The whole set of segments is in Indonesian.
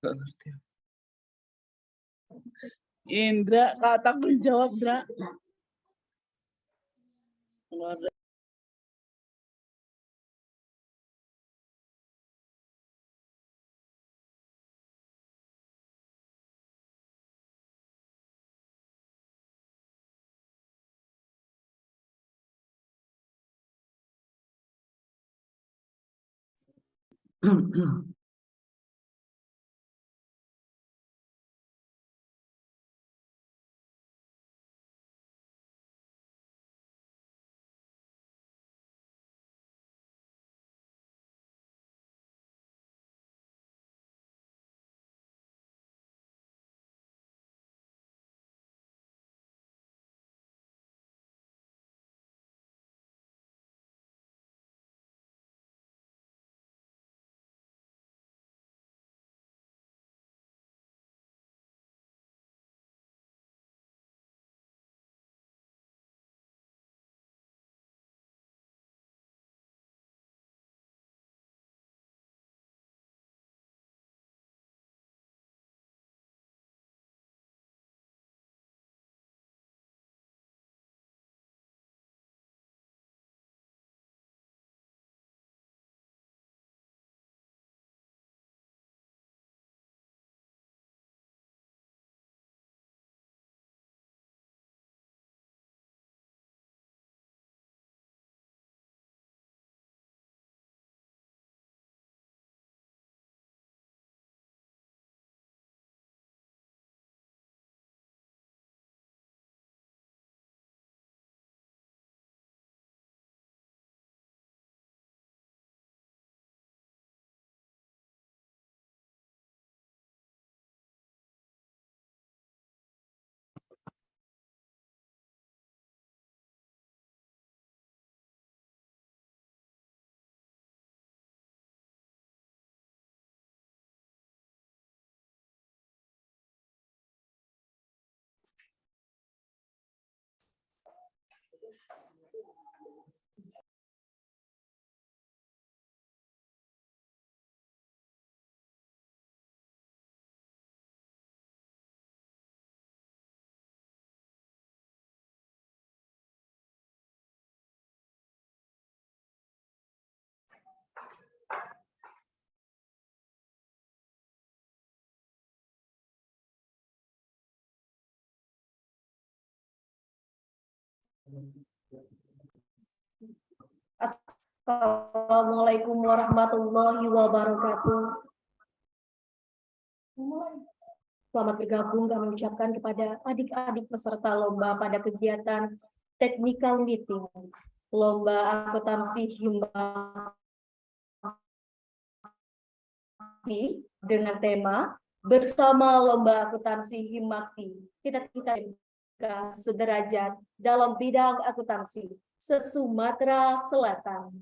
Nggak ngerti. Indra, Kak tanggung jawab, Dra. Assalamualaikum warahmatullahi wabarakatuh. Selamat bergabung kami ucapkan kepada adik-adik peserta lomba pada kegiatan technical meeting lomba akuntansi Himakti dengan tema bersama lomba akuntansi Himakti kita sederajat dalam bidang akuntansi se-Sumatera Selatan.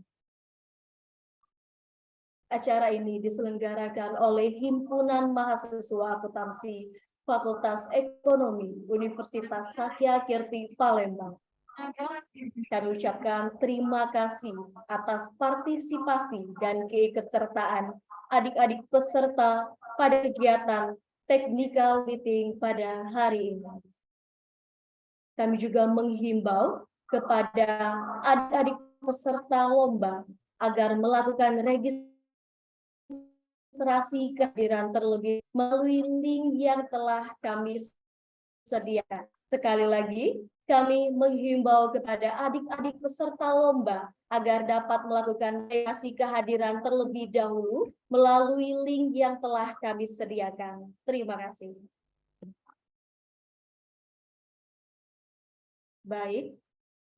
Acara ini diselenggarakan oleh Himpunan Mahasiswa Akuntansi Fakultas Ekonomi Universitas Sahyakirti Palembang. Kami ucapkan terima kasih atas partisipasi dan keikutsertaan adik-adik peserta pada kegiatan technical meeting pada hari ini. Kami juga menghimbau kepada adik-adik peserta lomba agar melakukan registrasi kehadiran terlebih melalui link yang telah kami sediakan. Sekali lagi, kami menghimbau kepada adik-adik peserta lomba agar dapat melakukan registrasi kehadiran terlebih dahulu melalui link yang telah kami sediakan. Terima kasih. Baik,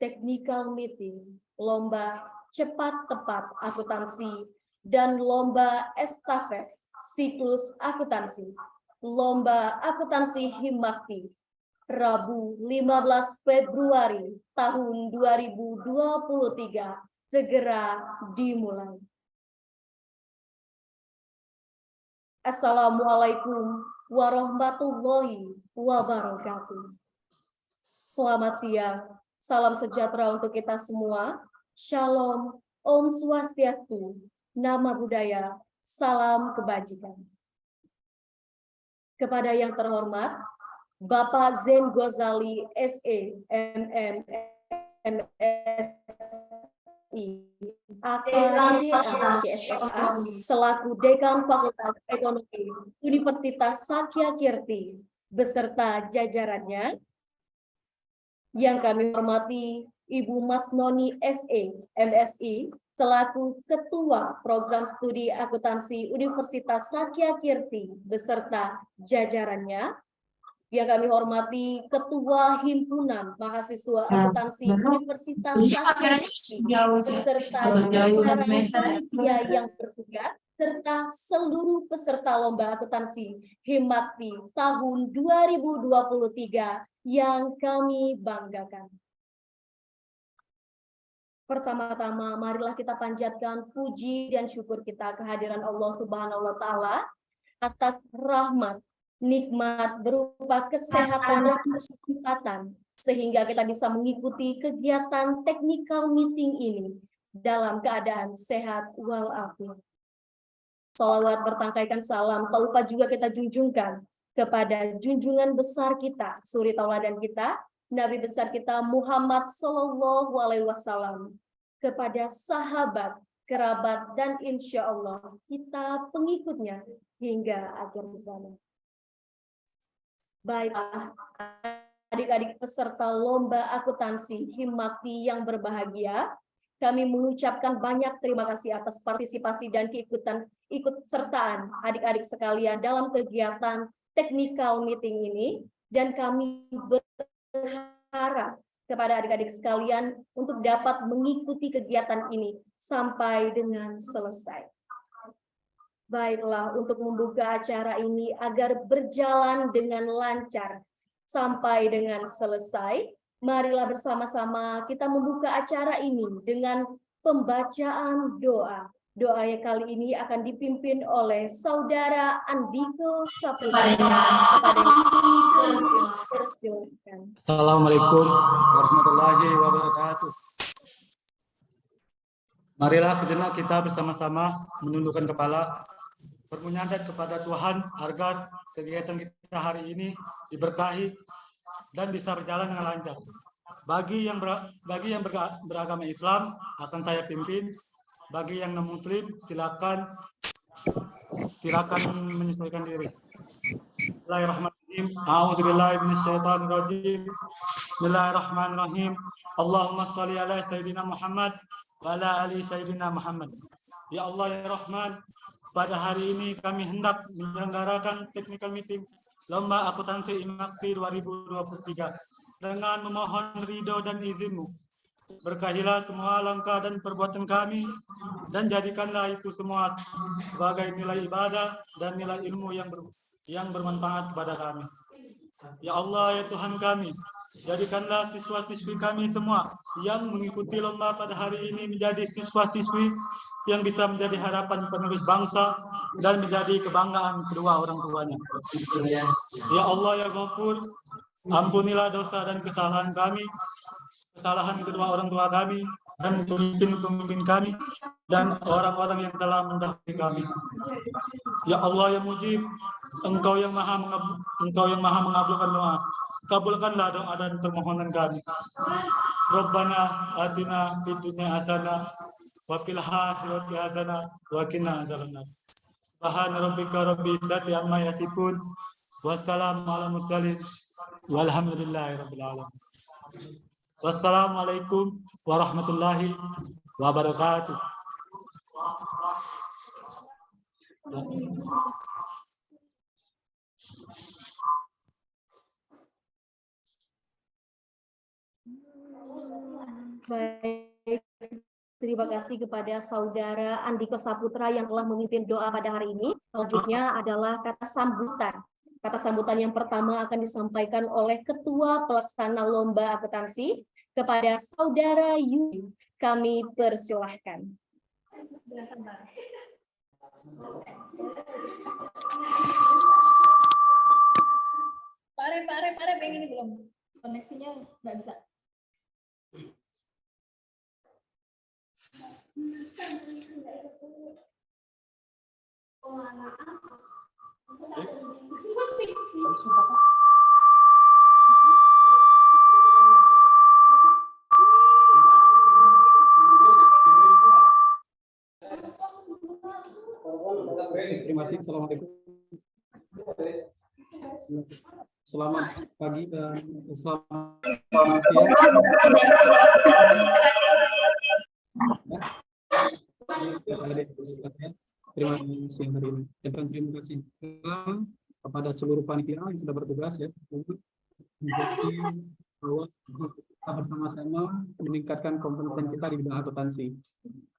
technical meeting, lomba cepat tepat akuntansi, dan lomba estafet siklus akuntansi, lomba akuntansi Himakti, Rabu 15 Februari tahun 2023, segera dimulai. Assalamualaikum warahmatullahi wabarakatuh. Selamat siang, salam sejahtera untuk kita semua. Shalom, Om Swastiastu, Nama Budaya, Salam Kebajikan. Kepada yang terhormat, Bapak Zain Ghazali, SE, MM, MSI, AKCSA, selaku Dekan Fakultas Ekonomi Universitas Sakyakirti, beserta jajarannya. Yang kami hormati Ibu Masnoni SE, MSI, selaku Ketua Program Studi Akuntansi Universitas Sakyakirti, beserta jajarannya. Yang kami hormati Ketua Himpunan Mahasiswa Akuntansi Universitas Sakyakirti, beserta jajaran yang bertugas, serta seluruh peserta Lomba Akuntansi Himakti tahun 2023 yang kami banggakan. Pertama-tama, marilah kita panjatkan puji dan syukur kita kehadiran Allah Subhanahu wa Ta'ala atas rahmat, nikmat berupa kesehatan dan kesempatan, sehingga kita bisa mengikuti kegiatan technical meeting ini dalam keadaan sehat walafiat. Shalawat bertangkaikan salam, tak lupa juga kita junjungkan kepada junjungan besar kita, suri tauladan kita, Nabi besar kita Muhammad Sallallahu Alaihi Wasallam, kepada sahabat, kerabat, dan insya Allah kita pengikutnya hingga akhir zaman. Baiklah, adik-adik peserta Lomba Akuntansi Himakti yang berbahagia, kami mengucapkan banyak terima kasih atas partisipasi dan ikut sertaan adik-adik sekalian dalam kegiatan technical meeting ini, dan kami berharap kepada adik-adik sekalian untuk dapat mengikuti kegiatan ini sampai dengan selesai. Baiklah, untuk membuka acara ini agar berjalan dengan lancar sampai dengan selesai, marilah bersama-sama kita membuka acara ini dengan pembacaan doa. Doa yang kali ini akan dipimpin oleh Saudara Andiko Saputra. Assalamualaikum warahmatullahi wabarakatuh. Marilah sejenak kita bersama-sama menundukkan kepala, bermunajat kepada Tuhan agar kegiatan kita hari ini diberkahi dan bisa berjalan dengan lancar. Bagi yang beragama Islam akan saya pimpin. Bagi yang non-muslim silakan menyesuaikan diri. Bismillahirrahmanirrahim. A'udzubillahi minasyaitonirrajim. Bismillahirrahmanirrahim. Allahumma shalli ala sayyidina Muhammad wa ala ali sayyidina Muhammad. Ya Allah ya Rahman, pada hari ini kami hendak menyelenggarakan technical meeting Lomba Akuntansi Himakti 2023 dengan memohon ridho dan izin-Mu. Berkahilah semua langkah dan perbuatan kami, dan jadikanlah itu semua sebagai nilai ibadah dan nilai ilmu yang bermanfaat kepada kami. Ya Allah ya Tuhan kami, jadikanlah siswa-siswi kami semua yang mengikuti lomba pada hari ini menjadi siswa-siswi yang bisa menjadi harapan penerus bangsa dan menjadi kebanggaan kedua orang tuanya. Ya Allah ya Ghafur, ampunilah dosa dan kesalahan kami, kesalahan kedua orang tua kami, dan pemimpin-pemimpin kami, dan orang-orang yang telah mendahului kami. Ya Allah yang Mujib, Engkau yang maha mengabulkan doa. Kabulkanlah doa dan permohonan kami. Rabbana atina fid dunya hasanah wa fil akhirati hasanah wa qina adzabannar. Subhana rabbika rabbil izzati amma yasifun. Wassalamu ala mursalin walhamdulillahi rabbil alamin. Wassalamualaikum warahmatullahi wabarakatuh. Baik, terima kasih kepada Saudara Andiko Saputra yang telah memimpin doa pada hari ini. Selanjutnya adalah kata sambutan. Kata sambutan yang pertama akan disampaikan oleh Ketua Pelaksana Lomba Akuntansi kepada Saudara Yudi. Kami persilahkan. Pak Arep, yang ini belum. Koneksinya nggak bisa. Terima kasih. Assalamualaikum. Selamat pagi dan selamat siang. Terima kasih hari ini. Dan terima kasih kepada seluruh panitia yang sudah bertugas ya untuk kita bersama-sama meningkatkan kompeten kita di bidang akuntansi.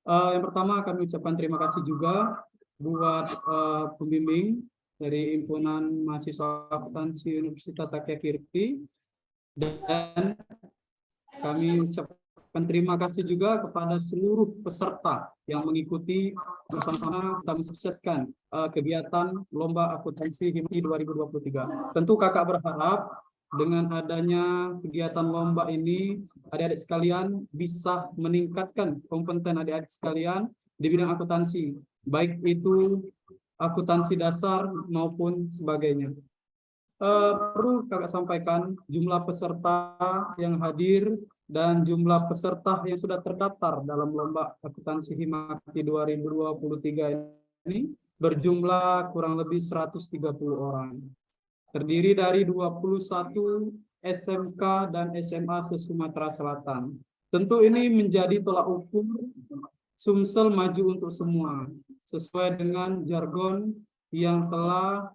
Yang pertama kami ucapkan terima kasih juga buat pembimbing dari Himpunan Mahasiswa Akuntansi Universitas Sakyakirti, dan kami ucapkan terima kasih juga kepada seluruh peserta yang mengikuti bersama-sama kami sukseskan kegiatan Lomba Akuntansi HIMI 2023. Tentu kakak berharap dengan adanya kegiatan lomba ini, adik-adik sekalian bisa meningkatkan kompeten adik-adik sekalian di bidang akuntansi, baik itu akuntansi dasar maupun sebagainya. Perlu kakak sampaikan jumlah peserta yang hadir dan jumlah peserta yang sudah terdaftar dalam lomba akuntansi HIMAKI 2023 ini berjumlah kurang lebih 130 orang. Terdiri dari 21 SMK dan SMA se-Sumatera Selatan. Tentu ini menjadi tolak ukur Sumsel maju untuk semua, sesuai dengan jargon yang telah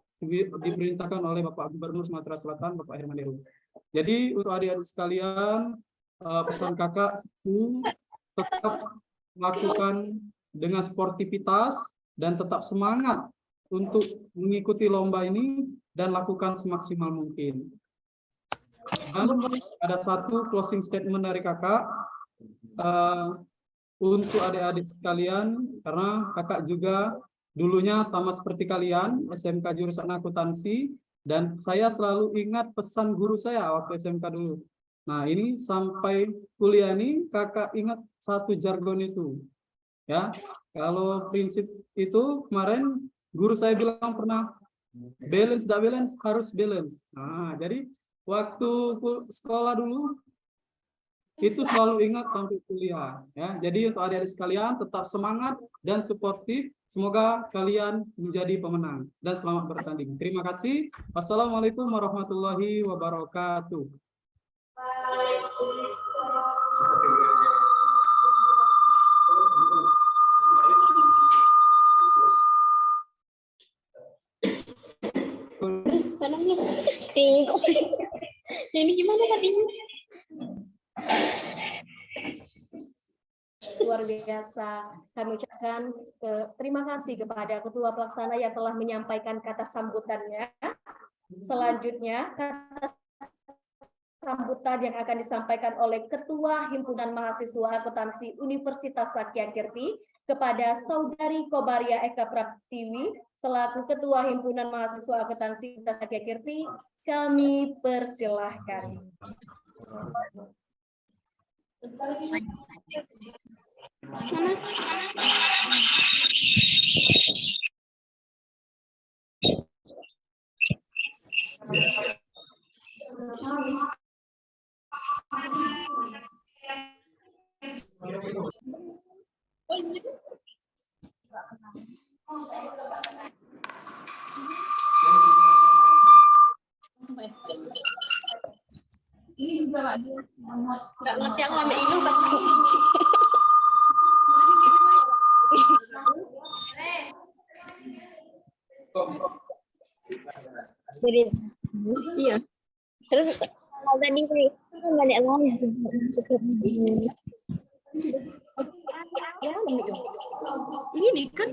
diperintahkan oleh Bapak Gubernur Sumatera Selatan, Bapak Herman Deru. Jadi untuk adik-adik sekalian, pesan kakak tetap melakukan dengan sportivitas dan tetap semangat untuk mengikuti lomba ini dan lakukan semaksimal mungkin. Dan ada satu closing statement dari kakak untuk adik-adik sekalian, karena kakak juga dulunya sama seperti kalian, SMK jurusan akuntansi, dan saya selalu ingat pesan guru saya waktu SMK dulu. Nah ini sampai kuliah ini kakak ingat satu jargon itu. Ya, kalau prinsip itu kemarin guru saya bilang pernah, balance tidak balance harus balance. Nah, jadi waktu sekolah dulu itu selalu ingat sampai kuliah. Ya, jadi untuk adik-adik sekalian tetap semangat dan suportif. Semoga kalian menjadi pemenang dan selamat bertanding. Terima kasih. Wassalamualaikum warahmatullahi wabarakatuh. Ini gimana tadinya? Luar biasa. Kami ucapkan terima kasih kepada Ketua Pelaksana yang telah menyampaikan kata sambutannya. Selanjutnya, kata sambutan yang akan disampaikan oleh Ketua Himpunan Mahasiswa Akuntansi Universitas Sakyakirti kepada Saudari Kobaria Eka Pratiwi selaku Ketua Himpunan Mahasiswa Akuntansi Sakyakirti, kami persilahkan. Ini juga nggak ngerti aku ambil ini Bang. Jadi iya. Terus kalau tadi kan banyak ngomong Ini kan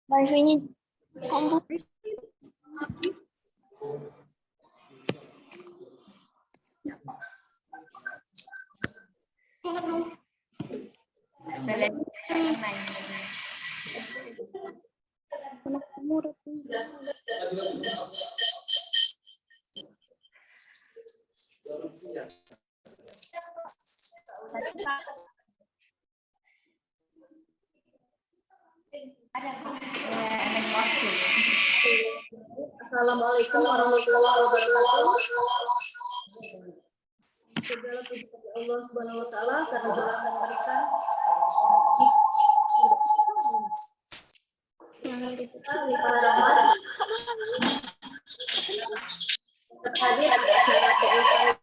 wifi-nya komputer. Assalamualaikum warahmatullahi wabarakatuh. Segala puji bagi Allah Subhanahu wa taala karena telah memberikan kita limpah rahmat terhadir di acara kegiatan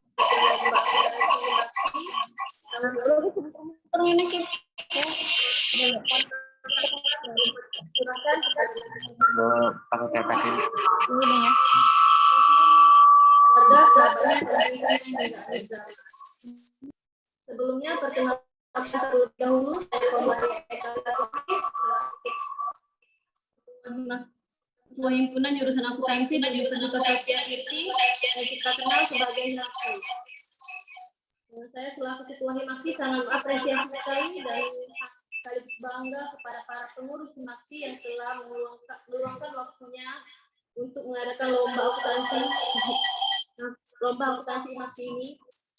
sebelumnya perkenalkan terlebih dahulu Ketua Himpunan Jurusan Akuntansi dan Universitas Sakyarti yang kita kenal sebagai Himakti. Saya selaku Ketua Himakti sangat mengapresiasi sekali dan sekaligus bangga kepada para pengurus Himakti yang telah meluangkan waktunya untuk mengadakan lomba akuntansi Himakti ini,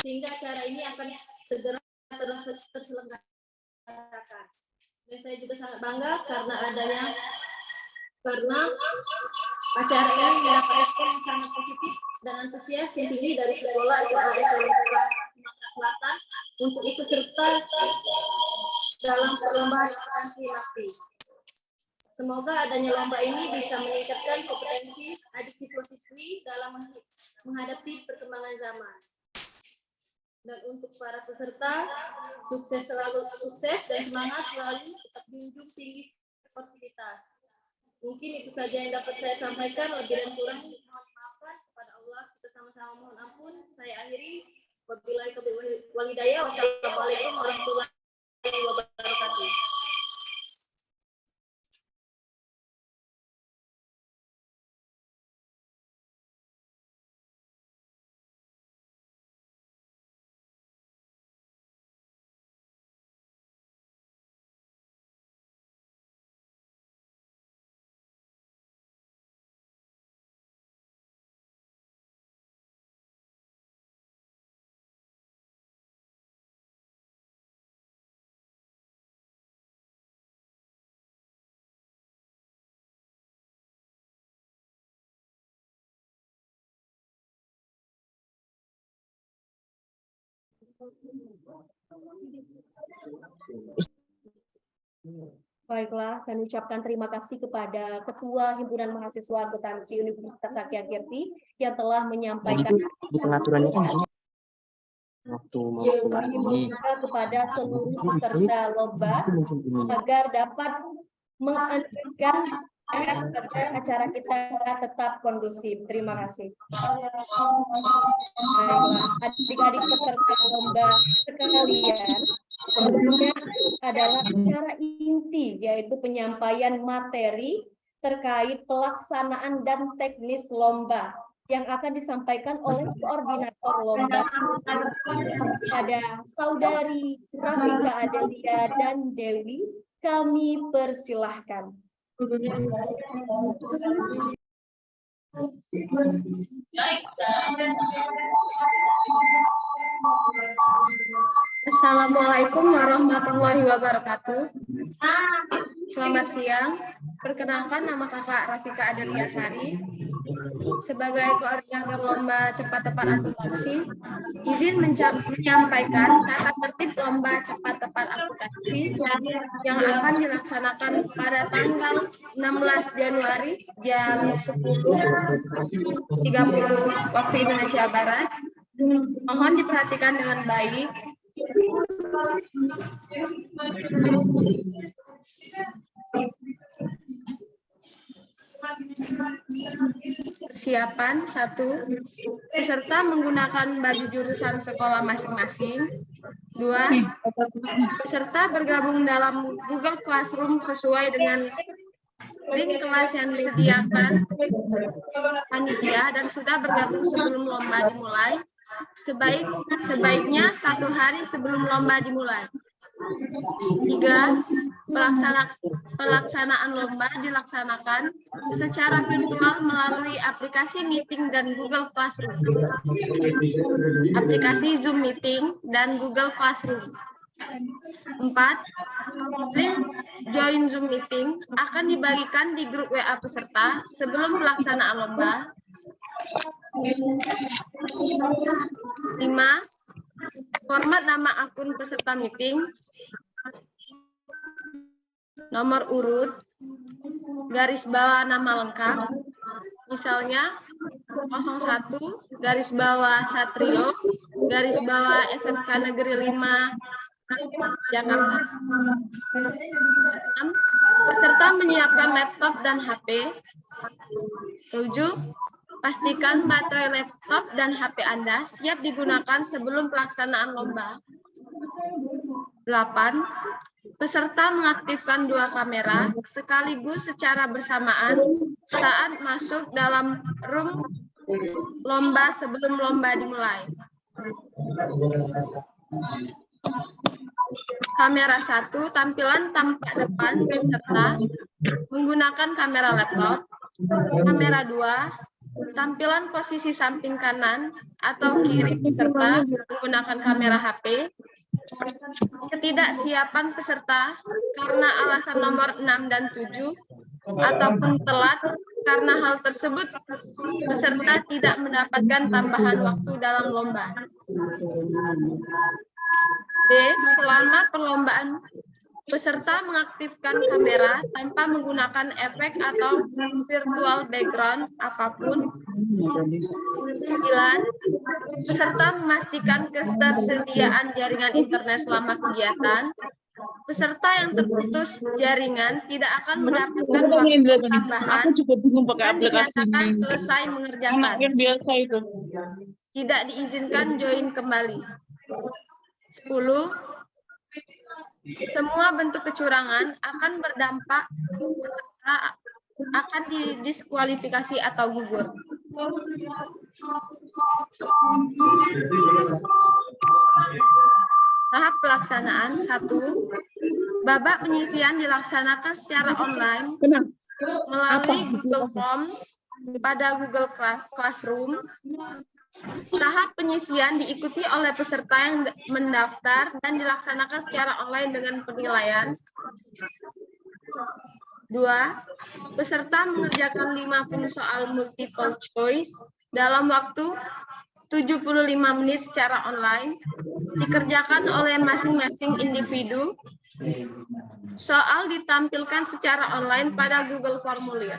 sehingga acara ini akan segera terselenggarakan. Dan saya juga sangat bangga karena acara ini mendapat respon yang sangat positif dan antusias yang tinggi dari sekolah SMA Sumatera Selatan untuk ikut serta dalam perlombaan akuntansi Himakti. Semoga adanya lomba ini bisa meningkatkan kompetensi adik siswa-siswi dalam menghadapi perkembangan zaman. Dan untuk para peserta, sukses dan semangat selalu tetap junjung tinggi sportivitas. Mungkin itu saja yang dapat saya sampaikan, lebih dan kurang mohon dimaafkan kepada Allah, kita sama-sama mohon ampun. Saya akhiri, wabillahi taufiq wal hidayah, wassalamualaikum warahmatullahi wabarakatuh. Baiklah, kami ucapkan terima kasih kepada Ketua Himpunan Mahasiswa Akuntansi Universitas Sakyarti yang telah menyampaikan pengaturannya kan di sini. Waktu mau kepada seluruh peserta lomba agar dapat mengamankan acara kita tetap kondusif. Terima kasih. Baiklah, adik-adik peserta lomba sekalian, selanjutnya adalah acara inti, yaitu penyampaian materi terkait pelaksanaan dan teknis lomba yang akan disampaikan oleh koordinator lomba pada Saudari Rafika Adelia dan Dewi. Kami persilahkan. Assalamualaikum warahmatullahi wabarakatuh. Selamat siang. Perkenalkan, nama kakak Rafika Adelia Sari. Sebagai koordinator lomba cepat tepat akuntansi, izin menyampaikan tata tertib lomba cepat tepat akuntansi yang akan dilaksanakan pada tanggal 16 Januari jam 10.30 waktu Indonesia Barat. Mohon diperhatikan dengan baik. Persiapan 1. Peserta menggunakan baju jurusan sekolah masing-masing. 2. Peserta bergabung dalam Google Classroom sesuai dengan link kelas yang disediakan panitia dan sudah bergabung sebelum lomba dimulai. Sebaiknya 1 hari sebelum lomba dimulai. 3. Pelaksanaan lomba dilaksanakan secara virtual melalui aplikasi Meeting dan Google Classroom, aplikasi Zoom Meeting dan Google Classroom. 4. Link join Zoom meeting akan dibagikan di grup WA peserta sebelum pelaksanaan lomba. 5. Format nama akun peserta meeting, nomor urut, garis bawah nama lengkap, misalnya 01 garis bawah Satrio, garis bawah SMK Negeri 5 Jakarta. 6. Peserta menyiapkan laptop dan HP. 7. Pastikan baterai laptop dan HP Anda siap digunakan sebelum pelaksanaan lomba. 8. Peserta mengaktifkan 2 kamera sekaligus secara bersamaan saat masuk dalam room lomba sebelum lomba dimulai. Kamera 1, tampilan tampak depan peserta menggunakan kamera laptop. Kamera 2, tampilan posisi samping kanan atau kiri peserta menggunakan kamera HP. Ketidaksiapan peserta karena alasan nomor 6 dan 7 ataupun telat karena hal tersebut peserta tidak mendapatkan tambahan waktu dalam lomba. B. Selama perlombaan peserta mengaktifkan kamera tanpa menggunakan efek atau virtual background apapun. 9. Peserta memastikan ketersediaan jaringan internet selama kegiatan. Peserta yang terputus jaringan tidak akan mendapatkan waktu tambahan Aku juga bingung pakai dan aplikasi dinyatakan ini. selesai mengerjakan. Anak yang biasa itu. Tidak diizinkan join kembali. 10. Semua bentuk kecurangan akan berdampak peserta akan didiskualifikasi atau gugur. Tahap pelaksanaan 1. Babak penyisian dilaksanakan secara online melalui Google Form pada Google Classroom. Tahap penyisian diikuti oleh peserta yang mendaftar dan dilaksanakan secara online dengan penilaian. 2. Peserta mengerjakan 50 soal multiple choice dalam waktu 75 menit secara online, dikerjakan oleh masing-masing individu. Soal ditampilkan secara online pada Google Formulir.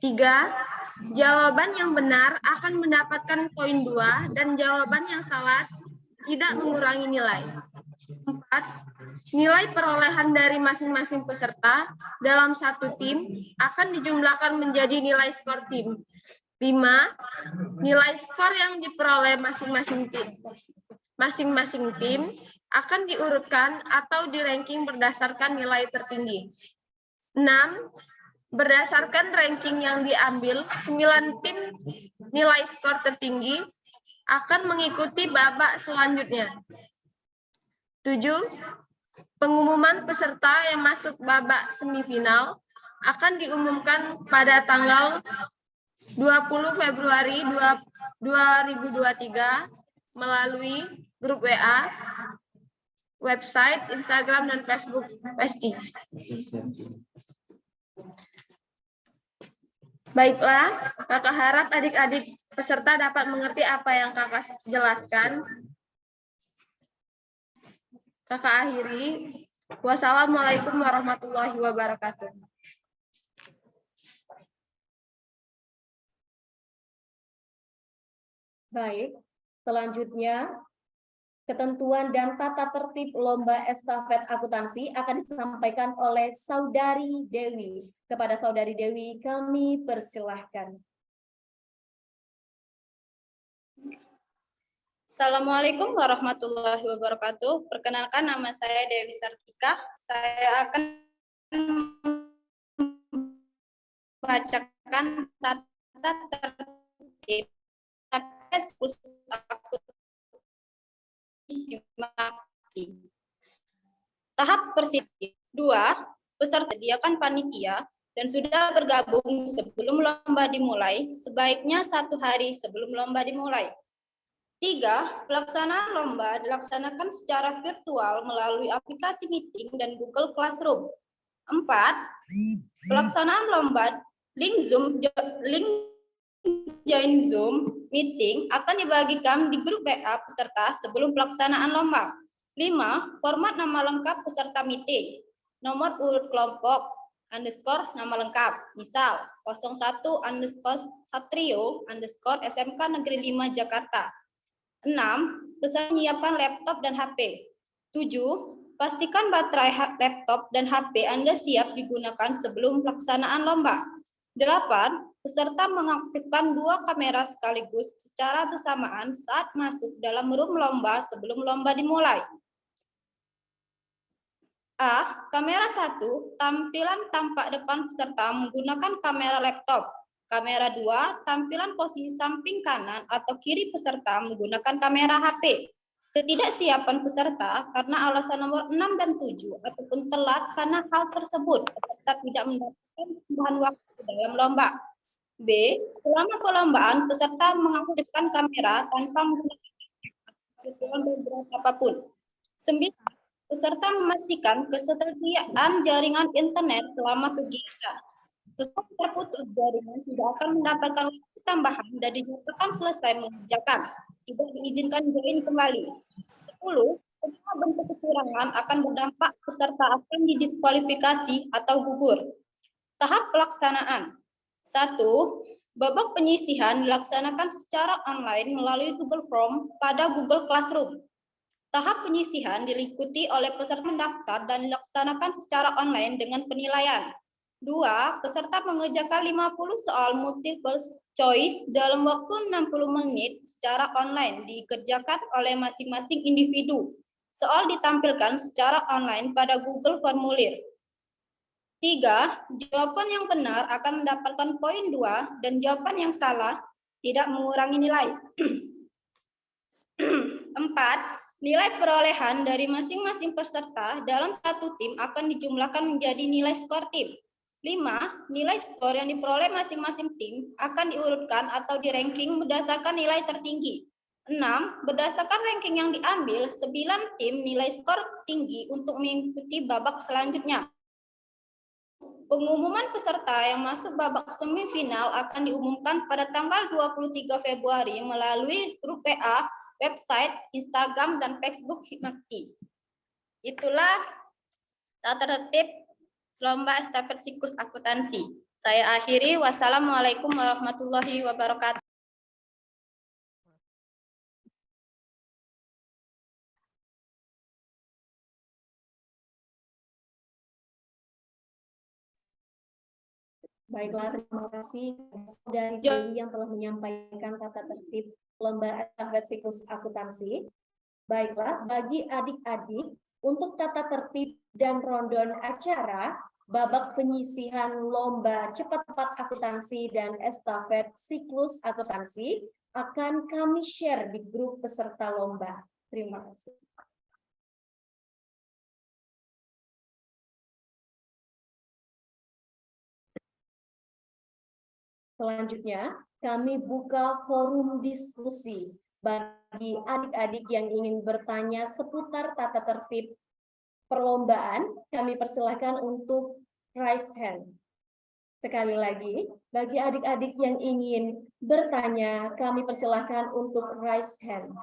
3. Jawaban yang benar akan mendapatkan poin 2 dan jawaban yang salah tidak mengurangi nilai. 4. Nilai perolehan dari masing-masing peserta dalam satu tim akan dijumlahkan menjadi nilai skor tim. 5. Nilai skor yang diperoleh masing-masing tim akan diurutkan atau di-ranking berdasarkan nilai tertinggi. 6. Berdasarkan ranking yang diambil, 9 tim nilai skor tertinggi akan mengikuti babak selanjutnya. 7. Pengumuman peserta yang masuk babak semifinal akan diumumkan pada tanggal 20 Februari 2023 melalui grup WA, website, Instagram, dan Facebook Pasti. Baiklah, kakak harap adik-adik peserta dapat mengerti apa yang kakak jelaskan. Kakak akhiri. Wassalamualaikum warahmatullahi wabarakatuh. Baik, selanjutnya ketentuan dan tata tertib lomba estafet akuntansi akan disampaikan oleh Saudari Dewi. Kepada Saudari Dewi kami persilahkan. Assalamualaikum warahmatullahi wabarakatuh. Perkenalkan, nama saya Dewi Sartika. Saya akan membacakan tata tertib tahap persiapan. 2. Peserta sediakan panitia dan sudah bergabung sebelum lomba dimulai, sebaiknya 1 hari sebelum lomba dimulai. 3. Pelaksanaan lomba dilaksanakan secara virtual melalui aplikasi meeting dan Google Classroom. 4. Pelaksanaan lomba link join Zoom meeting akan dibagikan di grup WA peserta sebelum pelaksanaan lomba. 5. Format nama lengkap peserta meeting. Nomor urut kelompok _ nama lengkap. Misal 01_Satrio_SMK Negeri 5 Jakarta. 6. Peserta menyiapkan laptop dan HP. 7. Pastikan baterai laptop dan HP Anda siap digunakan sebelum pelaksanaan lomba. 8. Peserta mengaktifkan 2 kamera sekaligus secara bersamaan saat masuk dalam room lomba sebelum lomba dimulai. A. Kamera 1. Tampilan tampak depan peserta menggunakan kamera laptop. Kamera 2. Tampilan posisi samping kanan atau kiri peserta menggunakan kamera HP. Ketidaksiapan peserta karena alasan nomor 6 dan 7 ataupun telat karena hal tersebut peserta tidak mendapatkan tambahan waktu dalam lomba. B. Selama perlombaan peserta mengaktifkan kamera tanpa menggunakan background apapun. 9. Peserta memastikan ketersediaan jaringan internet selama kegiatan. Peserta terputus jaringan tidak akan mendapatkan waktu tambahan dan dinyatakan selesai mengerjakan. Tidak diizinkan join kembali. 10. Semua bentuk kecurangan akan berdampak peserta akan didiskualifikasi atau gugur. Tahap pelaksanaan. 1. Babak penyisihan dilaksanakan secara online melalui Google Form pada Google Classroom. Tahap penyisihan diikuti oleh peserta mendaftar dan dilaksanakan secara online dengan penilaian. 2. Peserta mengerjakan 50 soal multiple choice dalam waktu 60 menit secara online dikerjakan oleh masing-masing individu. Soal ditampilkan secara online pada Google Formulir. 3. Jawaban yang benar akan mendapatkan poin 2 dan jawaban yang salah tidak mengurangi nilai. 4. Nilai perolehan dari masing-masing peserta dalam satu tim akan dijumlahkan menjadi nilai skor tim. 5. Nilai skor yang diperoleh masing-masing tim akan diurutkan atau di-ranking berdasarkan nilai tertinggi. 6. Berdasarkan ranking yang diambil, 9 tim nilai skor tinggi untuk mengikuti babak selanjutnya. Pengumuman peserta yang masuk babak semifinal akan diumumkan pada tanggal 23 Februari melalui grup WA, website, Instagram, dan Facebook Hikmati. Itulah tata tertib lomba estafet siklus akuntansi. Saya akhiri. Wassalamualaikum warahmatullahi wabarakatuh. Baiklah, terima kasih dari Dewi yang telah menyampaikan tata tertib lomba estafet siklus akuntansi. Baiklah, bagi adik-adik untuk tata tertib dan rundown acara babak penyisihan lomba cepat-cepat akuntansi dan estafet siklus akuntansi akan kami share di grup peserta lomba. Terima kasih. Selanjutnya, kami buka forum diskusi bagi adik-adik yang ingin bertanya seputar tata tertib perlombaan. Kami persilahkan untuk raise hand. Sekali lagi, bagi adik-adik yang ingin bertanya, kami persilahkan untuk raise hand.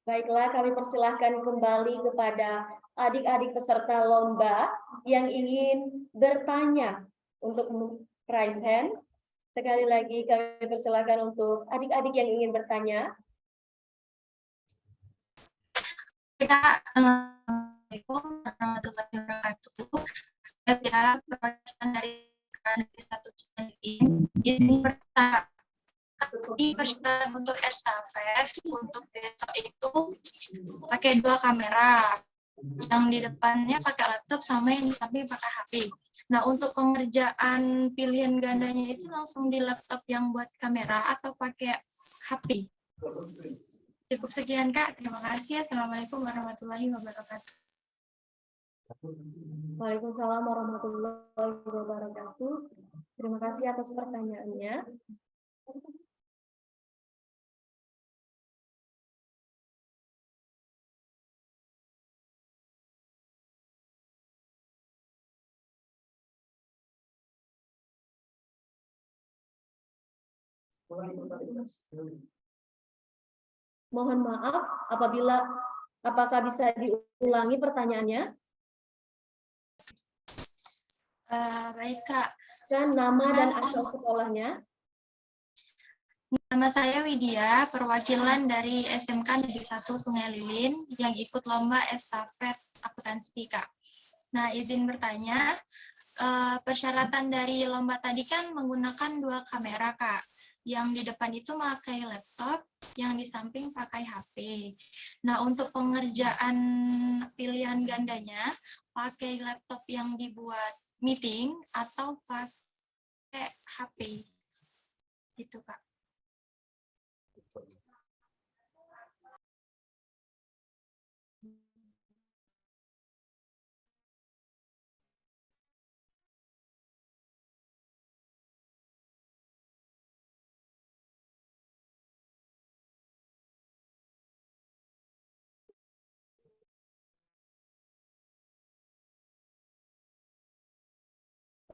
Baiklah, kami persilahkan kembali kepada adik-adik peserta lomba yang ingin bertanya untuk raise hand. Sekali lagi kami persilahkan untuk adik-adik yang ingin bertanya. Assalamualaikum warahmatullahi wabarakatuh. Ya, perwakilan dari satu izin bertanya. Tapi persyaratan untuk estafet untuk besok itu pakai 2 kamera, yang di depannya pakai laptop sama yang di samping pakai HP. Nah, untuk pengerjaan pilihan gandanya itu langsung di laptop yang buat kamera atau pakai HP? Cukup sekian Kak, terima kasih. Assalamualaikum warahmatullahi wabarakatuh. Waalaikumsalam warahmatullahi wabarakatuh. Terima kasih atas pertanyaannya. Mohon maaf apakah bisa diulangi pertanyaannya? Baik Kak. Dan nama dan asal sekolahnya? Nama saya Widya, perwakilan dari SMK Negeri 1 Sungai Lilin yang ikut lomba estafet akuntansi Kak. Nah, izin bertanya, persyaratan dari lomba tadi kan menggunakan 2 kamera Kak. Yang di depan itu pakai laptop, yang di samping pakai HP. Nah, untuk pengerjaan pilihan gandanya, pakai laptop yang dibuat meeting atau pakai HP. Gitu Kak.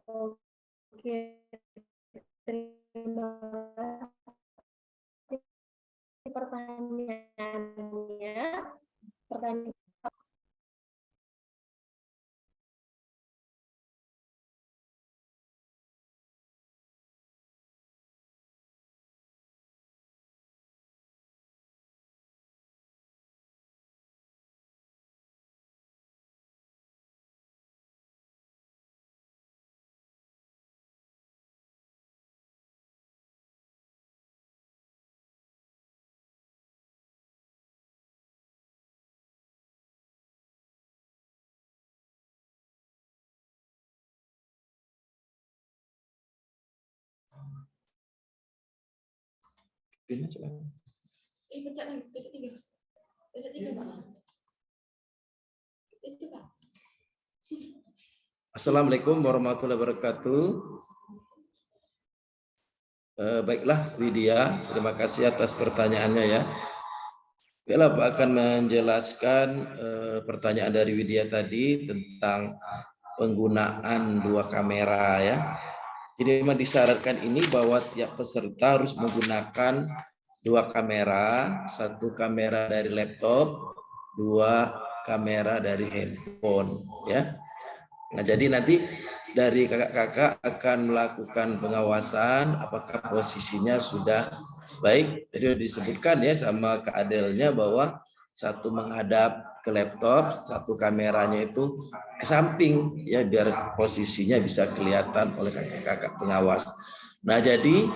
Oke, terima kasih pertanyaannya. Assalamualaikum warahmatullahi wabarakatuh. Baiklah Widya, terima kasih atas pertanyaannya ya. Baiklah, Pak akan menjelaskan pertanyaan dari Widya tadi tentang penggunaan 2 kamera ya. Jadi memang disyaratkan ini bahwa tiap peserta harus menggunakan 2 kamera, 1 kamera dari laptop, 2 kamera dari handphone ya. Nah, jadi nanti dari kakak-kakak akan melakukan pengawasan apakah posisinya sudah baik. Jadi disebutkan ya sama Kak Adelnya bahwa 1 menghadap ke laptop, 1 kameranya itu ke samping ya biar posisinya bisa kelihatan oleh kakak-kakak pengawas. Nah, jadi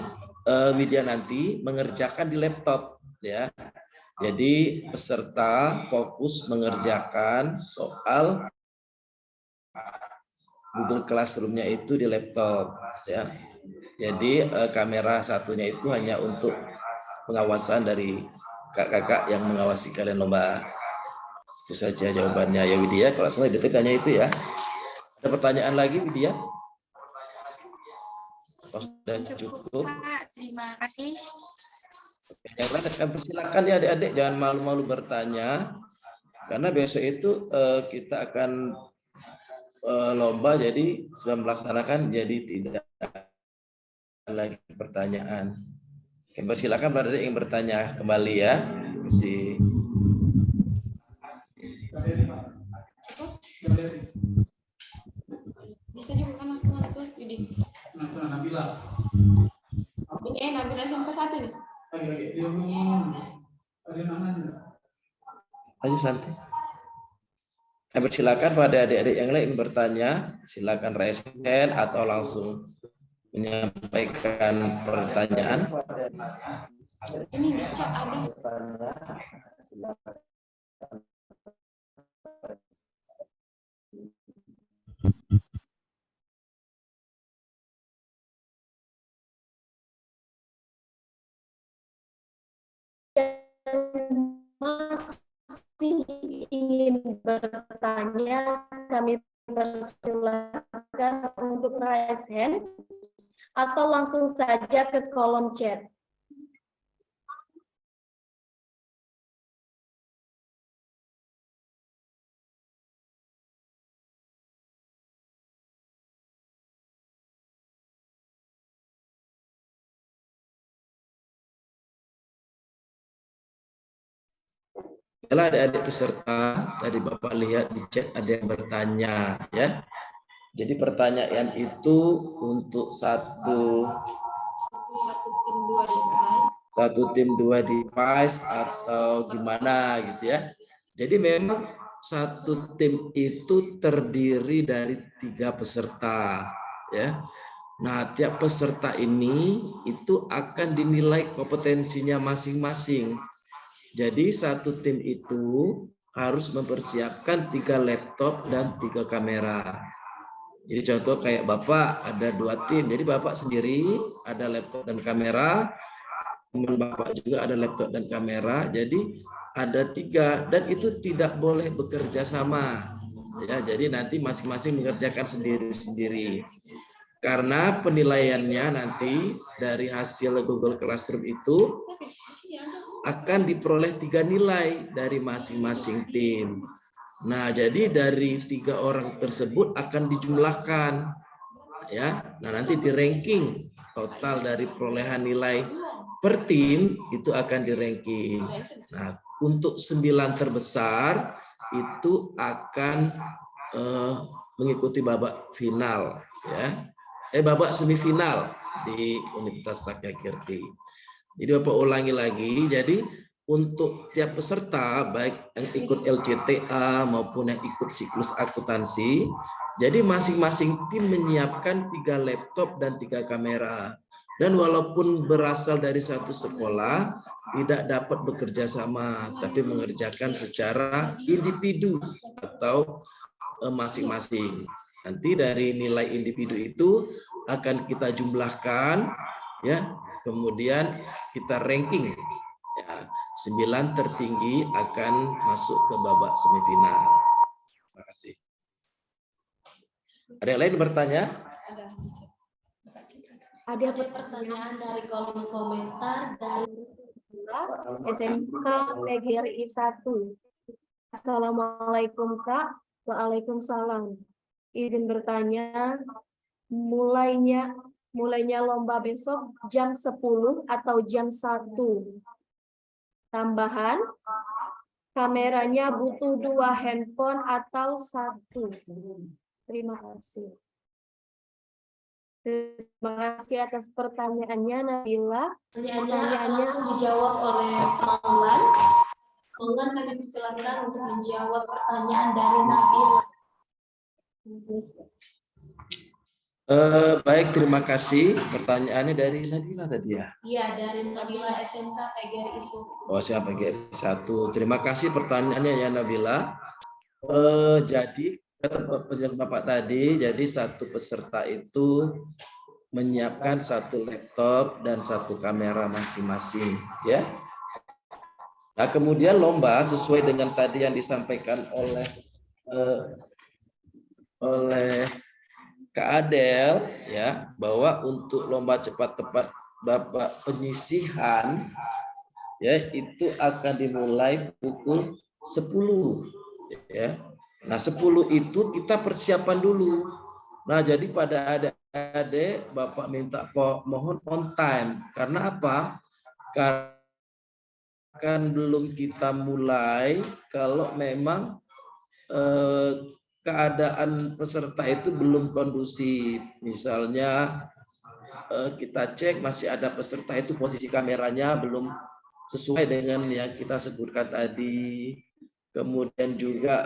Widya nanti mengerjakan di laptop ya. Jadi peserta fokus mengerjakan soal Google Classroom-nya itu di laptop ya. Jadi kamera satunya itu hanya untuk pengawasan dari kakak-kakak yang mengawasi kalian lomba. Itu saja jawabannya ya Widya. Kalau salah ditanya itu ya. Ada pertanyaan lagi Widya? Oh, sudah cukup. Pak, terima kasih. Yang lain akan persilakan ya adik-adik, jangan malu-malu bertanya. Karena besok itu kita akan lomba, jadi sudah melaksanakan, jadi tidak lagi pertanyaan. Silakan Pak Adik yang bertanya kembali ya. Bisa juga kan aku jadi. Nabila. Ini Nabila sampai 1 nih. Ayo santai. Silakan pada adik-adik yang lain bertanya, silakan raise hand atau langsung menyampaikan pertanyaan. Ini dicek Abi. Masih ingin bertanya, kami persilakan untuk raise hand atau langsung saja ke kolom chat. Kalau adik-adik peserta, tadi Bapak lihat di chat ada yang bertanya, ya. Jadi pertanyaan itu untuk satu tim 2 device atau gimana gitu ya. Jadi memang satu tim itu terdiri dari 3 peserta, ya. Nah, tiap peserta ini itu akan dinilai kompetensinya masing-masing. Jadi satu tim itu harus mempersiapkan 3 laptop dan 3 kamera. Jadi contoh kayak Bapak ada 2 tim, jadi Bapak sendiri ada laptop dan kamera, teman Bapak juga ada laptop dan kamera, jadi ada 3 dan itu tidak boleh bekerja sama. Ya, jadi nanti masing-masing mengerjakan sendiri-sendiri. Karena penilaiannya nanti dari hasil Google Classroom itu akan diperoleh 3 nilai dari masing-masing tim. Nah, jadi dari 3 orang tersebut akan dijumlahkan, ya. Nah, nanti di ranking total dari perolehan nilai per tim itu akan di ranking. Nah, untuk 9 terbesar itu akan mengikuti babak final, ya. Babak semifinal di Universitas Sakyakirti. Jadi Bapak ulangi lagi, jadi untuk tiap peserta, baik yang ikut LCTA maupun yang ikut siklus akuntansi, jadi masing-masing tim menyiapkan 3 laptop dan 3 kamera. Dan walaupun berasal dari satu sekolah, tidak dapat bekerja sama, tapi mengerjakan secara individu atau masing-masing. Nanti dari nilai individu itu akan kita jumlahkan, ya. Kemudian kita ranking, ya, 9 tertinggi akan masuk ke babak semifinal. Terima kasih. Ada yang lain bertanya? Ada pertanyaan dari kolom komentar dari SMK PGRI 1. Assalamualaikum Kak. Waalaikumsalam. Izin bertanya, mulainya lomba besok jam 10 atau jam 1. Tambahan, kameranya butuh 2 handphone atau 1. Terima kasih. Terima kasih atas pertanyaannya, Nabila. Pertanyaannya langsung dijawab oleh Maulana. Maulana, kami persilakan untuk menjawab pertanyaan dari Nabila. Baik, terima kasih. Pertanyaannya dari Nabila tadi ya? Iya, dari Nabila SMK PGRI 1. Oh, siapa PGRI 1. Terima kasih pertanyaannya ya Nabila. Jadi, kata penjelasan Bapak tadi, jadi satu peserta itu menyiapkan 1 laptop dan 1 kamera masing-masing, ya. Nah, kemudian lomba sesuai dengan tadi yang disampaikan oleh Kak Adel, ya, bahwa untuk lomba cepat tepat Bapak penyisihan, ya, itu akan dimulai pukul 10, ya. Nah, 10 itu kita persiapan dulu. Nah, jadi pada adik-adik Bapak minta mohon on time. Karena apa? Karena kan belum kita mulai kalau memang keadaan peserta itu belum kondusif. Misalnya kita cek masih ada peserta itu posisi kameranya belum sesuai dengan yang kita sebutkan tadi. Kemudian juga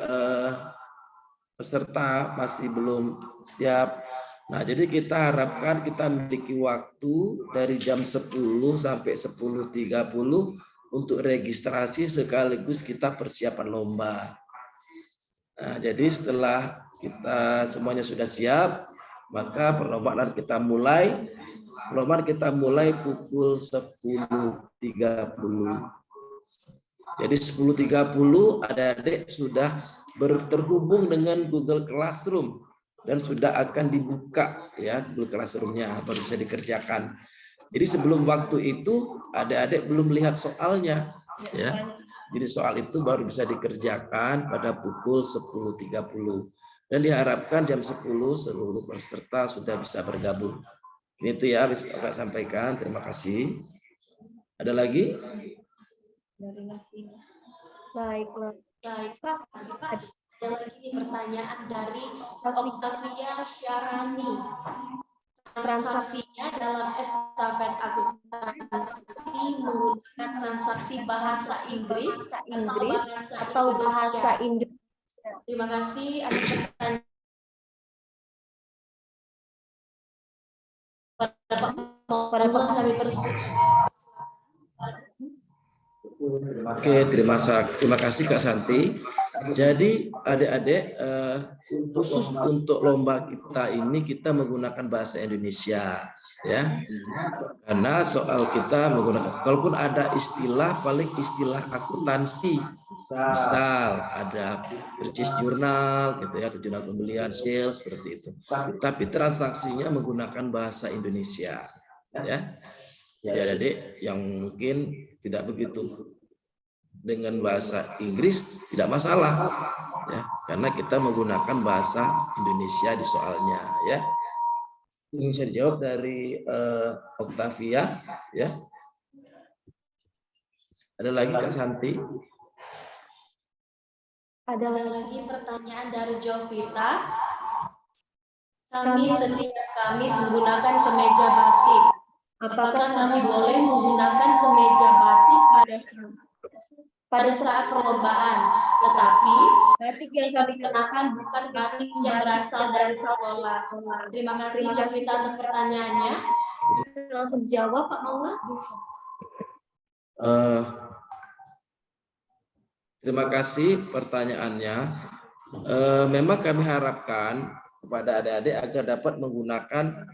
peserta masih belum siap. Nah, jadi kita harapkan kita memiliki waktu dari jam 10 sampai 10.30 untuk registrasi sekaligus kita persiapan lomba. Nah, jadi setelah kita semuanya sudah siap, maka perlombaan kita mulai. Perlombaan kita mulai pukul 10.30. Jadi 10.30 adik-adik sudah terhubung dengan Google Classroom dan sudah akan dibuka ya Google Classroom-nya baru bisa dikerjakan. Jadi sebelum waktu itu adik-adik belum lihat soalnya ya. Jadi soal itu baru bisa dikerjakan pada pukul 10.30 dan diharapkan jam 10 seluruh peserta sudah bisa bergabung. Ini itu ya bisa Kakak sampaikan. Terima kasih. Ada lagi? Baiklah. Baik, Pak. Ada lagi pertanyaan dari Octavia Syarani. Transaksinya dalam estafet akuntansi menggunakan transaksi bahasa Inggris atau bahasa Indonesia. Terima kasih atas pertanyaan. Kami Oke, terima kasih Kak Santi. Jadi adik-adik khusus untuk lomba kita ini kita menggunakan bahasa Indonesia ya. Karena soal kita menggunakan, kalaupun ada istilah paling istilah akuntansi. Misal ada purchase journal gitu ya, jurnal pembelian, sales seperti itu. Tapi transaksinya menggunakan bahasa Indonesia ya. Jadi adik yang mungkin tidak begitu dengan bahasa Inggris tidak masalah ya, karena kita menggunakan bahasa Indonesia di soalnya ya. Ini bisa dijawab dari Octavia ya. Ada lagi Kak Santi? Ada lagi pertanyaan dari Jovita. Kami setiap Kamis menggunakan kemeja batik. Apakah kami boleh menggunakan kemeja batik pada saat perlombaan? Tetapi batik yang kami kenakan bukan batik yang berasal dari sekolah. Terima kasih Jovita atas pertanyaannya. Langsung dijawab Pak Maula. Terima kasih pertanyaannya. Memang kami harapkan kepada adik-adik agar dapat menggunakan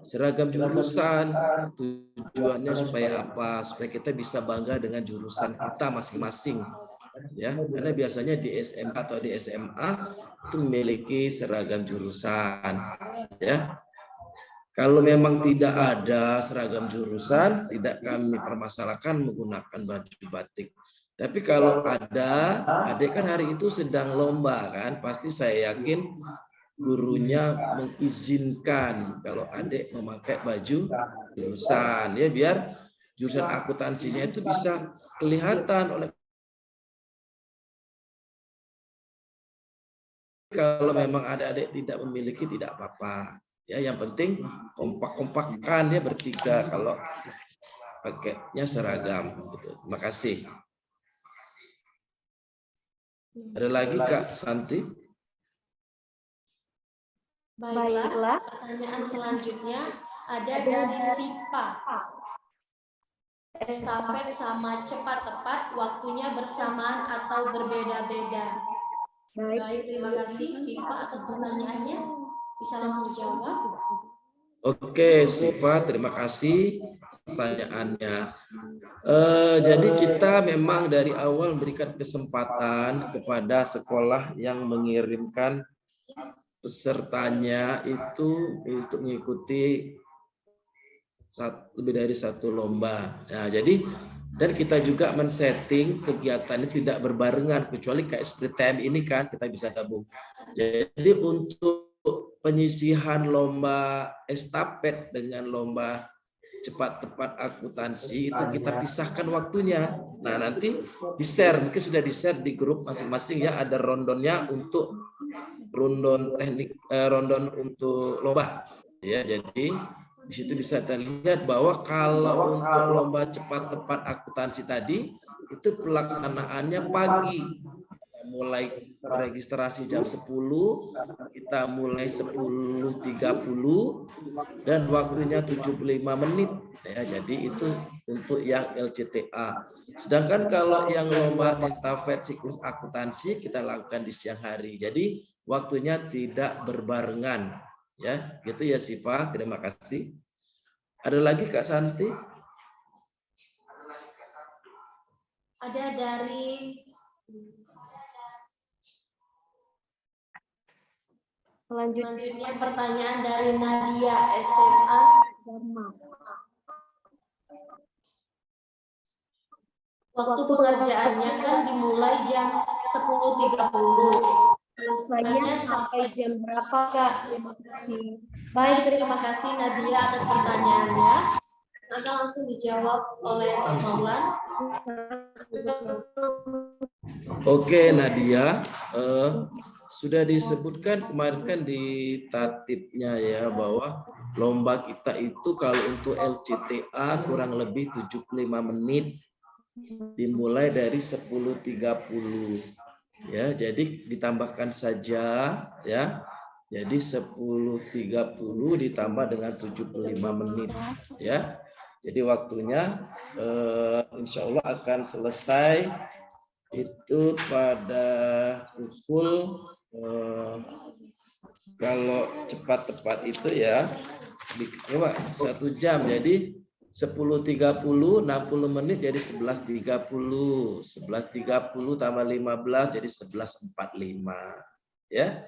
seragam jurusan. Tujuannya supaya apa? Supaya kita bisa bangga dengan jurusan kita masing-masing. Ya, karena biasanya di SMA atau di SMA itu memiliki seragam jurusan. Ya, kalau memang tidak ada seragam jurusan, tidak kami permasalahkan menggunakan baju batik. Tapi kalau ada, adik kan hari itu sedang lomba kan, pasti saya yakin gurunya mengizinkan kalau adik memakai baju jurusan ya, biar jurusan akuntansinya itu bisa kelihatan. Oleh kalau memang adik-adik tidak memiliki tidak apa-apa ya, yang penting kompak-kompakkan ya bertiga kalau pakainya seragam gitu. Terima kasih. Ada lagi Kak Santi? Baiklah, pertanyaan selanjutnya ada dari Sipa. Estafet sama cepat tepat, waktunya bersamaan atau berbeda-beda? Baik, terima kasih Sipa atas pertanyaannya. Bisa langsung dijawab. Oke, Sipa, terima kasih pertanyaannya. Jadi kita memang dari awal memberikan kesempatan kepada sekolah yang mengirimkan pesertanya itu untuk mengikuti lebih dari satu lomba. Nah, jadi dan kita juga men-setting kegiatan ini tidak berbarengan, kecuali kayak sprint time ini kan kita bisa gabung. Jadi untuk penyisihan lomba estafet dengan lomba cepat tepat akuntansi itu kita pisahkan waktunya. Nah, nanti di-share, mungkin sudah di-share di grup masing-masing ya, ada rondonnya untuk rondon teknik, rondon untuk lomba. Ya, jadi di situ bisa terlihat bahwa kalau untuk lomba cepat tepat akuntansi tadi itu pelaksanaannya pagi, mulai registrasi jam 10, kita mulai 10.30 dan waktunya 75 menit. Ya, jadi itu untuk yang LCTA. Sedangkan kalau yang lomba estafet siklus akuntansi kita lakukan di siang hari. Jadi waktunya tidak berbarengan. Ya, gitu ya Siva. Terima kasih. Ada lagi Kak Santi? Ada dari selanjutnya pertanyaan dari Nadia SMA Dharma. Waktu pengerjaannya kan dimulai jam 10.30. Saya sampai jam berapa Kak? Terima kasih. Baik, terima kasih Nadia atas pertanyaannya. Maka langsung dijawab oleh Pak Maulan. Oke Nadia, sudah disebutkan kemarin kan di tatipnya ya bahwa lomba kita itu kalau untuk LCTA kurang lebih 75 menit dimulai dari 10.30 ya, jadi ditambahkan saja ya, jadi 10.30 ditambah dengan 75 menit ya, jadi waktunya insya Allah akan selesai itu pada pukul kalau cepat-tepat itu ya 1 jam, jadi 10.30 60 menit jadi 11.30 tambah 15 jadi 11.45 ya,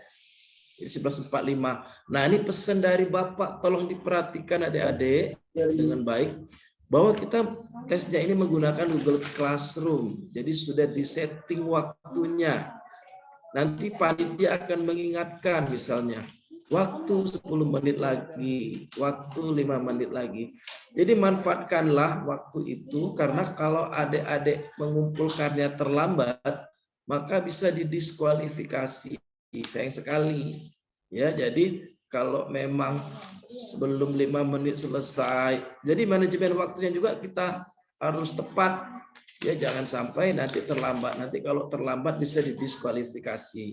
jadi 11.45. Nah ini pesan dari Bapak, tolong diperhatikan adik-adik dengan baik bahwa kita tesnya ini menggunakan Google Classroom, jadi sudah disetting waktunya. Nanti panitia akan mengingatkan misalnya waktu 10 menit lagi, waktu 5 menit lagi. Jadi manfaatkanlah waktu itu, karena kalau adik-adik mengumpulkannya terlambat, maka bisa didiskualifikasi. Sayang sekali. Ya, jadi kalau memang sebelum 5 menit selesai, jadi manajemen waktunya juga kita harus tepat. Ya, jangan sampai nanti terlambat. Nanti kalau terlambat bisa didiskualifikasi.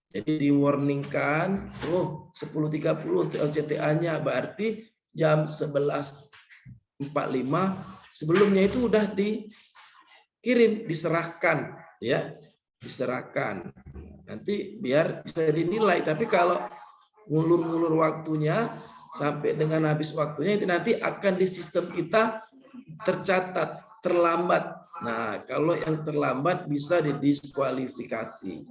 Jadi di-warningkan, 10.30 untuk LCTA-nya, berarti jam 11.45 sebelumnya itu udah dikirim, diserahkan, ya, diserahkan. Nanti biar bisa dinilai. Tapi kalau ngulur-ngulur waktunya sampai dengan habis waktunya, itu nanti akan di sistem kita tercatat terlambat. Nah, kalau yang terlambat bisa didiskualifikasi,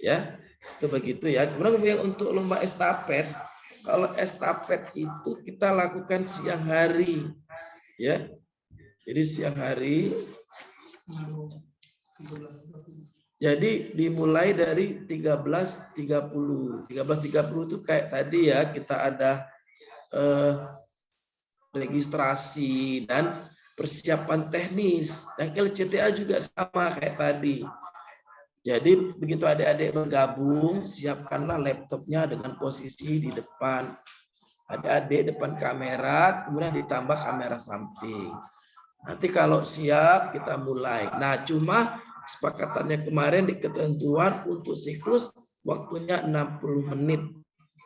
ya. Itu begitu ya. Kemudian untuk lomba estafet, kalau estafet itu kita lakukan siang hari, ya. Jadi siang hari. Jadi dimulai dari 13.30. 13.30 itu kayak tadi ya, kita ada registrasi dan persiapan teknis. Dan LCTA juga sama kayak tadi. Jadi begitu adik-adik bergabung, siapkanlah laptopnya dengan posisi di depan. Adik-adik depan kamera, kemudian ditambah kamera samping. Nanti kalau siap kita mulai. Nah, cuma kesepakatannya kemarin di ketentuan untuk siklus waktunya 60 menit.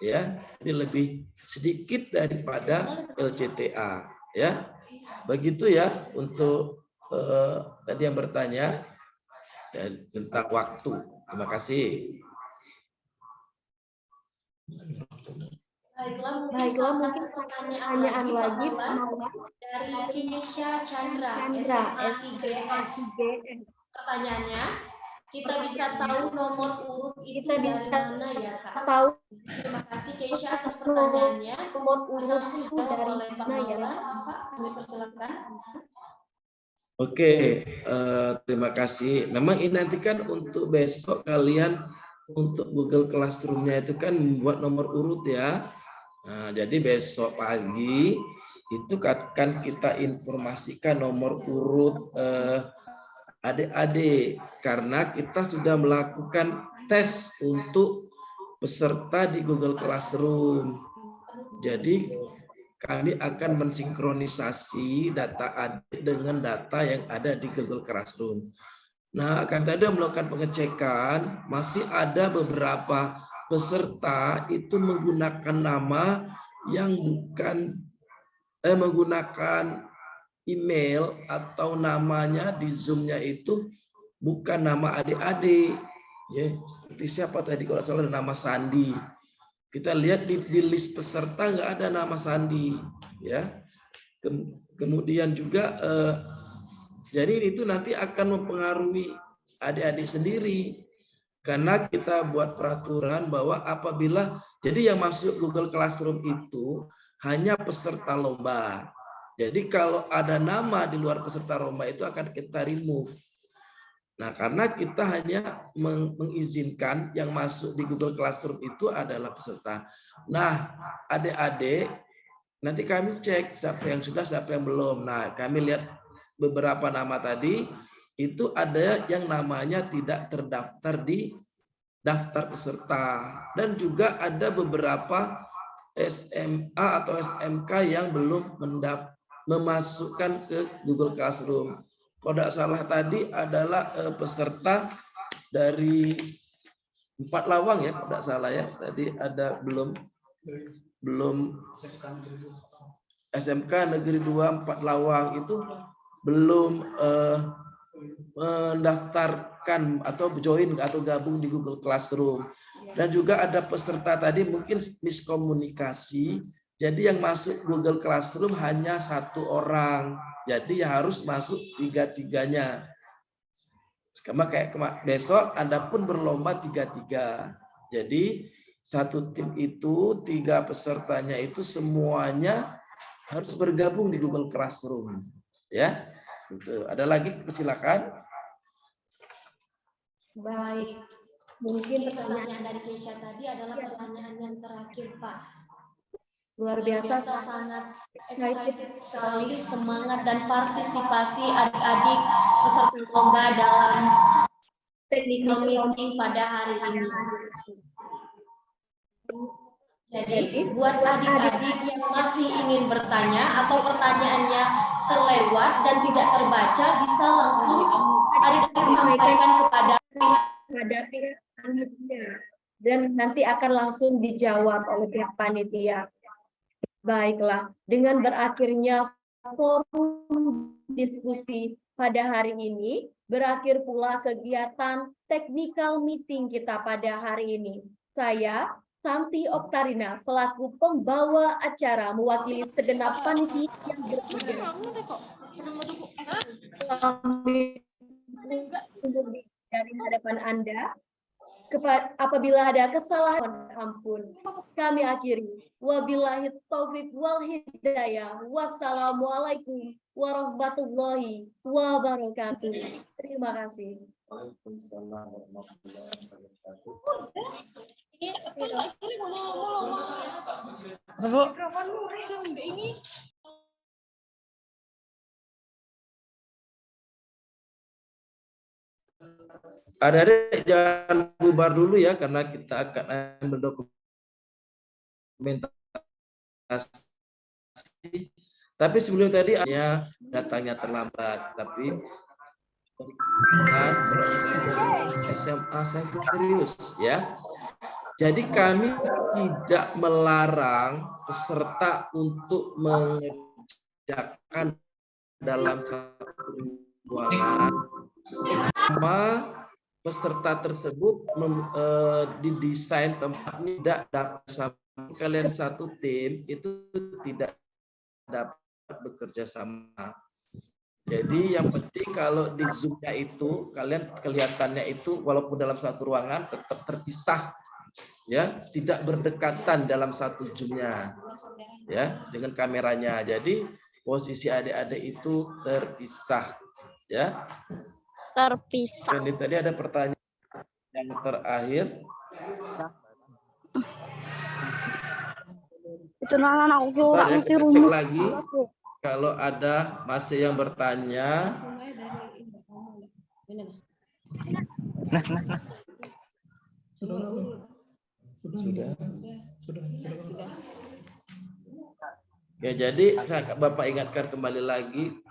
Ya, ini lebih sedikit daripada LCTA. Ya, begitu ya untuk tadi yang bertanya dan tentang waktu. Terima kasih. Baiklah, mungkin pertanyaan lagi dari Keisha Chandra, SMA IGS. Pertanyaannya, kita bisa tahu nomor urut itu dari mana ya Kak? Terima kasih Keisha atas pertanyaannya. Nomor urut itu dari mana ya Pak? Kami persilakan. Oke, terima kasih. Memang ini nanti kan untuk besok kalian untuk Google Classroom-nya itu kan membuat nomor urut ya. Nah, jadi besok pagi itu akan kita informasikan nomor urut adik-adik, karena kita sudah melakukan tes untuk peserta di Google Classroom. Jadi kami akan mensinkronisasi data adik dengan data yang ada di Google Classroom. Nah, akan tadi melakukan pengecekan, masih ada beberapa peserta itu menggunakan nama yang bukan menggunakan email atau namanya di Zoom-nya itu bukan nama adik-adik. Ya, seperti siapa tadi kalau salah nama Sandi. Kita lihat di list peserta nggak ada nama Sandi, ya. Kemudian juga jadi itu nanti akan mempengaruhi adik-adik sendiri. Karena kita buat peraturan bahwa apabila, jadi yang masuk Google Classroom itu hanya peserta lomba. Jadi kalau ada nama di luar peserta lomba itu akan kita remove. Nah, karena kita hanya mengizinkan yang masuk di Google Classroom itu adalah peserta. Nah, adik-adik, nanti kami cek siapa yang sudah, siapa yang belum. Nah, kami lihat beberapa nama tadi, itu ada yang namanya tidak terdaftar di daftar peserta. Dan juga ada beberapa SMA atau SMK yang belum memasukkan ke Google Classroom. Kalau tidak salah tadi adalah peserta dari 4 Lawang ya, kalau tidak salah ya. Tadi ada belum SMK Negeri 2 4 Lawang itu belum mendaftarkan atau join atau gabung di Google Classroom. Dan juga ada peserta tadi mungkin miskomunikasi. Jadi yang masuk Google Classroom hanya 1 orang. Jadi ya harus masuk 3-3-nya. Sama kayak besok Anda pun berlomba 3-3. Jadi satu tim itu 3 pesertanya itu semuanya harus bergabung di Google Classroom. Ya. Ada lagi, silakan. Baik. Mungkin pertanyaan dari Keisha tadi adalah pertanyaan yang terakhir, Pak. Luar biasa, sangat excited sekali semangat dan partisipasi adik-adik peserta lomba dalam technical meeting pada hari ini. Jadi buat adik-adik yang masih ingin bertanya atau pertanyaannya terlewat dan tidak terbaca, bisa langsung adik-adik sampaikan kepada pihak panitia dan nanti akan langsung dijawab oleh pihak panitia. Baiklah, dengan berakhirnya forum diskusi pada hari ini, berakhir pula kegiatan technical meeting kita pada hari ini. Saya, Santi Oktarina, selaku pembawa acara mewakili segenap panitia yang bertugas dari hadapan Anda. Apabila ada kesalahan, ampun. Kami akhiri. Wabillahi taufiq wal hidayah. Wassalamualaikum warahmatullahi wabarakatuh. Terima kasih. Waalaikumsalam warahmatullahi wabarakatuh. Adik-adik jangan bubar dulu ya, karena kita akan mendokumentasi. Tapi sebelum tadi hanya datangnya terlambat, tapi SMA saya serius ya. Jadi kami tidak melarang peserta untuk mengerjakan dalam satu ruangan sama peserta tersebut didesain tempatnya tidak dapat sama kalian satu tim itu tidak dapat bekerja sama. Jadi yang penting kalau di Zoom-nya itu kalian kelihatannya itu walaupun dalam satu ruangan tetap terpisah ya, tidak berdekatan dalam satu Zoom-nya ya dengan kameranya. Jadi posisi adik-adik itu terpisah ya. Terpisah. Dan tadi ada pertanyaan yang terakhir. Itu anak aku Kita cek lagi kalau ada masih yang bertanya. Sudah. Ya, jadi Bapak ingatkan kembali lagi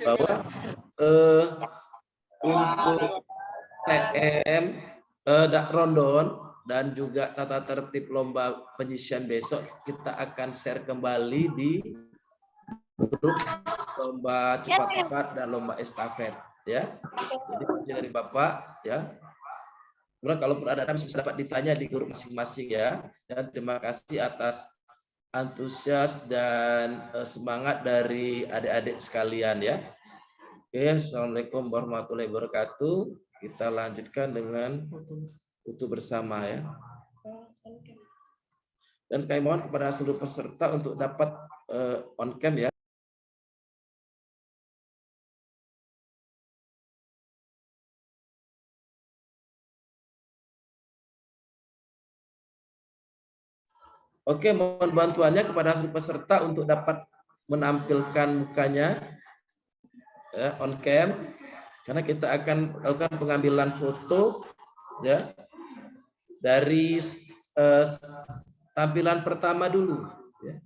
bahwa untuk TM, rondon, dan juga tata tertib lomba penyisian besok kita akan share kembali di grup lomba cepat-cepat dan lomba estafet ya. Jadi kunci dari Bapak ya. Kemudian kalau ada bisa dapat ditanya di grup masing-masing ya. Dan terima kasih atas antusias dan semangat dari adik-adik sekalian ya. Oke, assalamualaikum warahmatullahi wabarakatuh. Kita lanjutkan dengan foto bersama ya. Dan kami mohon kepada seluruh peserta untuk dapat on cam ya. Oke, mohon bantuannya kepada seluruh peserta untuk dapat menampilkan mukanya ya, on cam, karena kita akan lakukan pengambilan foto ya dari tampilan pertama dulu ya.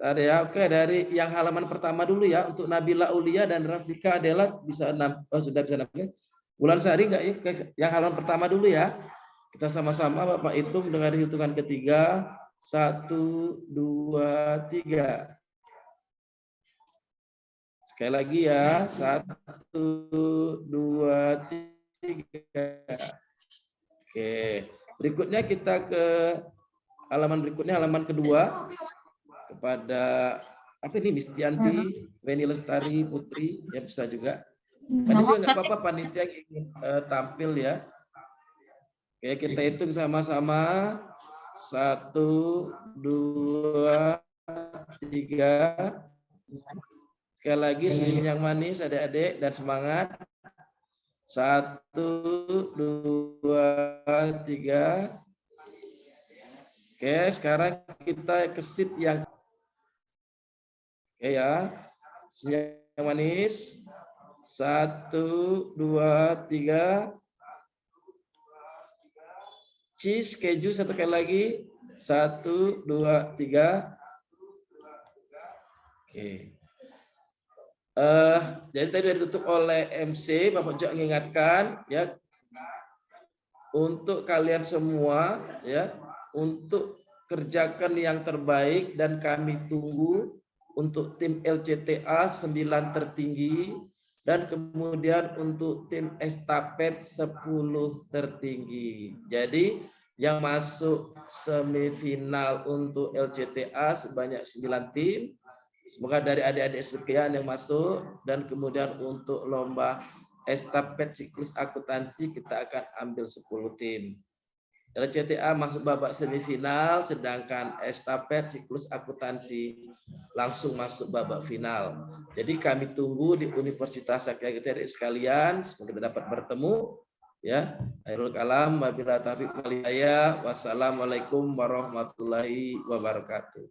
Ada ya, oke, dari yang halaman pertama dulu ya, untuk Nabila Aulia dan Rafika Adela bisa sudah bisa nampilkan. Bulan Sari enggak ya? Yang halaman pertama dulu ya. Kita sama-sama Bapak hitung dengan hitungan ketiga. 1, 2, 3. Sekali lagi ya. 1, 2, 3. Oke. Berikutnya kita ke halaman berikutnya, halaman kedua. Kepada apa ini, Mistianti, Weni Lestari Putri ya, bisa juga. Panitia nggak apa-apa, panitia yang ingin tampil ya. Oke, kita hitung sama-sama. 1, 2, 3. Sekali lagi senyum yang manis adik-adik dan semangat. 1, 2, 3. Oke, sekarang kita ke sheet yang oke ya, senyum yang manis. 1, 2, 3. Cheese keju satu kali lagi. 1, 2, 3. Oke. Jadi tadi ditutup oleh MC, Bapak juga mengingatkan ya, untuk kalian semua ya, untuk kerjakan yang terbaik dan kami tunggu untuk tim LCTA 9 tertinggi dan kemudian untuk tim estafet 10 tertinggi. Jadi yang masuk semifinal untuk LCTA sebanyak 9 tim. Semoga dari adik-adik sekian yang masuk, dan kemudian untuk lomba estafet siklus akuntansi kita akan ambil 10 tim. LCTA masuk babak semifinal, sedangkan estafet siklus akuntansi langsung masuk babak final. Jadi kami tunggu di Universitas Sakyagita sekalian, semoga kita dapat bertemu. Ya, akhirul kalam, wabillahi taufiq wal hidayah. Wassalamualaikum warahmatullahi wabarakatuh.